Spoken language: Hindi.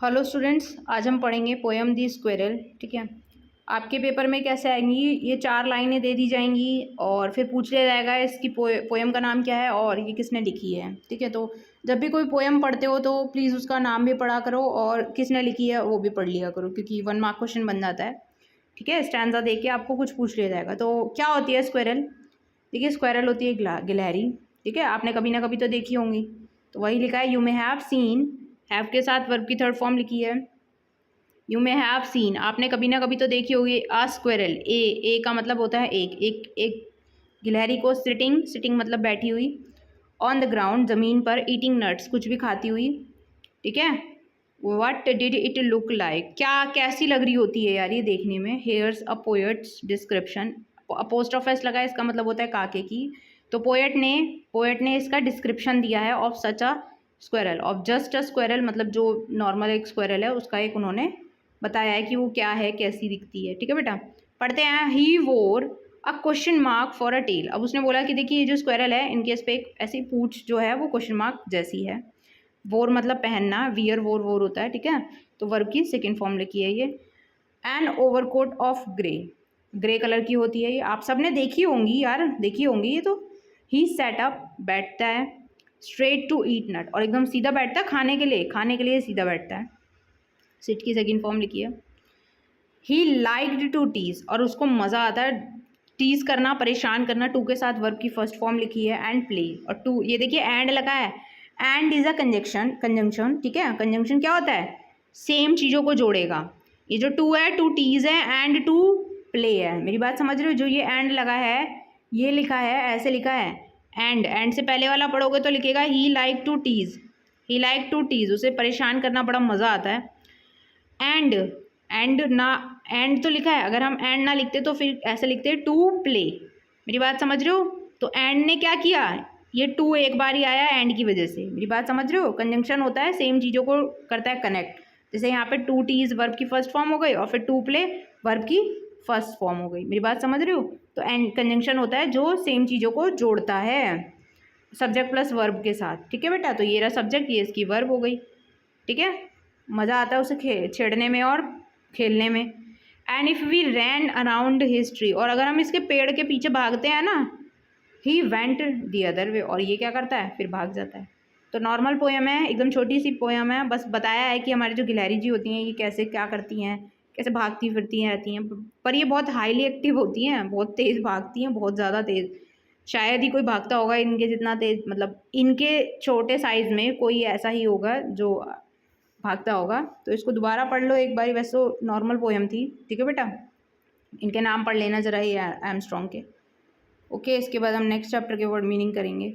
हेलो स्टूडेंट्स, आज हम पढ़ेंगे पोएम दी स्क्वेरल। ठीक है, आपके पेपर में कैसे आएंगी, ये 4 लाइनें दे दी जाएंगी और फिर पूछ लिया जाएगा इसकी पोएम का नाम क्या है और ये किसने लिखी है। ठीक है, तो जब भी कोई पोएम पढ़ते हो तो प्लीज़ उसका नाम भी पढ़ा करो और किसने लिखी है वो भी पढ़ लिया करो, क्योंकि 1 मार्क क्वेश्चन बन जाता है। ठीक है, स्टैंजा दे के आपको कुछ पूछ लिया जाएगा। तो क्या होती है स्क्वेरल? देखिए, स्क्वेरल होती है गिलहरी। ठीक है, आपने कभी ना कभी तो देखी होंगी। तो वही लिखा है, you may have seen, have के साथ वर्ब की थर्ड फॉर्म लिखी है। यू मे हैव सीन, आपने कभी ना कभी तो देखी होगी आ स्क्वेरल। ए का मतलब होता है एक गिलहरी को सिटिंग मतलब बैठी हुई, ऑन द ग्राउंड ज़मीन पर, ईटिंग नट्स कुछ भी खाती हुई। ठीक है, what did it look like, क्या कैसी लग रही होती है यार ये देखने में। हेयर्स अ पोएट्स डिस्क्रिप्शन, अपोस्ट ऑफ एस लगा है, इसका मतलब होता है काके की। तो पोएट ने इसका डिस्क्रिप्शन दिया है of such a squirrel, of just a squirrel, मतलब जो नॉर्मल एक स्क्वेरल है उसका एक उन्होंने बताया है कि वो क्या है, कैसी दिखती है। ठीक है बेटा, पढ़ते हैं। He wore a question mark for a tail. अब उसने बोला कि देखिए ये जो स्क्वेरल है इनके इस पे एक ऐसी पूंछ जो है वो क्वेश्चन मार्क जैसी है। वोर मतलब पहनना, वियर वोर होता है। ठीक है, तो वर्ब की सेकेंड फॉर्म लिखी है ये। An overcoat of grey, grey colour की होती है ये, आप सब ने देखी होंगी यार, देखी होंगी ये तो। ही सेट अप, बैठता है, स्ट्रेट टू ईट नट, और एकदम सीधा बैठता है खाने के लिए सीधा बैठता है। सिट की सेकेंड फॉर्म लिखी है। ही लाइक्ड टू टीज, और उसको मज़ा आता है टीज करना, परेशान करना। टू के साथ वर्ब की फर्स्ट फॉर्म लिखी है, एंड प्ले। और टू, ये देखिए एंड लगा है, एंड इज अ कंजंक्शन। ठीक है, कंजंक्शन क्या होता है? सेम चीज़ों को जोड़ेगा। ये जो टू है, टू टीज है, एंड टू प्ले है। मेरी बात समझ रहे हो? जो ये एंड लगा है, ये लिखा है, ऐसे लिखा है एंड से पहले वाला पढ़ोगे तो लिखेगा he like to tease, he like to tease, उसे परेशान करना बड़ा मज़ा आता है। एंड ना, एंड तो लिखा है, अगर हम एंड ना लिखते तो फिर ऐसे लिखते टू प्ले। मेरी बात समझ रहे हो? तो एंड ने क्या किया, ये टू एक बार ही आया एंड की वजह से। मेरी बात समझ रहे हो? कंजंक्शन होता है, सेम चीज़ों को करता है कनेक्ट। जैसे यहाँ पे टू टीज वर्ब की फर्स्ट फॉर्म हो गई और फिर टू प्ले वर्ब की फर्स्ट फॉर्म हो गई। मेरी बात समझ रहे हो? तो एंड कंजंक्शन होता है जो सेम चीज़ों को जोड़ता है सब्जेक्ट प्लस वर्ब के साथ। ठीक है बेटा, तो ये रहा सब्जेक्ट, ये इसकी वर्ब हो गई। ठीक है, मज़ा आता है उसे छेड़ने में और खेलने में। And if we ran around his tree, और अगर हम इसके पेड़ के पीछे भागते हैं ना, he went the other way, और ये क्या करता है, फिर भाग जाता है। तो नॉर्मल पोएम है, एकदम छोटी सी पोएम है, बस बताया है कि हमारी जो गिलहरी जी होती हैं ये कैसे क्या करती हैं, कैसे भागती फिरती हैं रहती हैं। पर ये बहुत हाईली एक्टिव होती हैं, बहुत तेज़ भागती हैं, बहुत ज़्यादा तेज़। शायद ही कोई भागता होगा इनके जितना तेज़, मतलब इनके छोटे साइज़ में कोई ऐसा ही होगा जो भागता होगा। तो इसको दोबारा पढ़ लो एक बारी, वैसे तो नॉर्मल पोएम थी। ठीक है बेटा, इनके नाम पढ़ लेना ज़रा, ये आर्मस्ट्रॉन्ग के। ओके, इसके बाद हम नेक्स्ट चैप्टर के वर्ड मीनिंग करेंगे।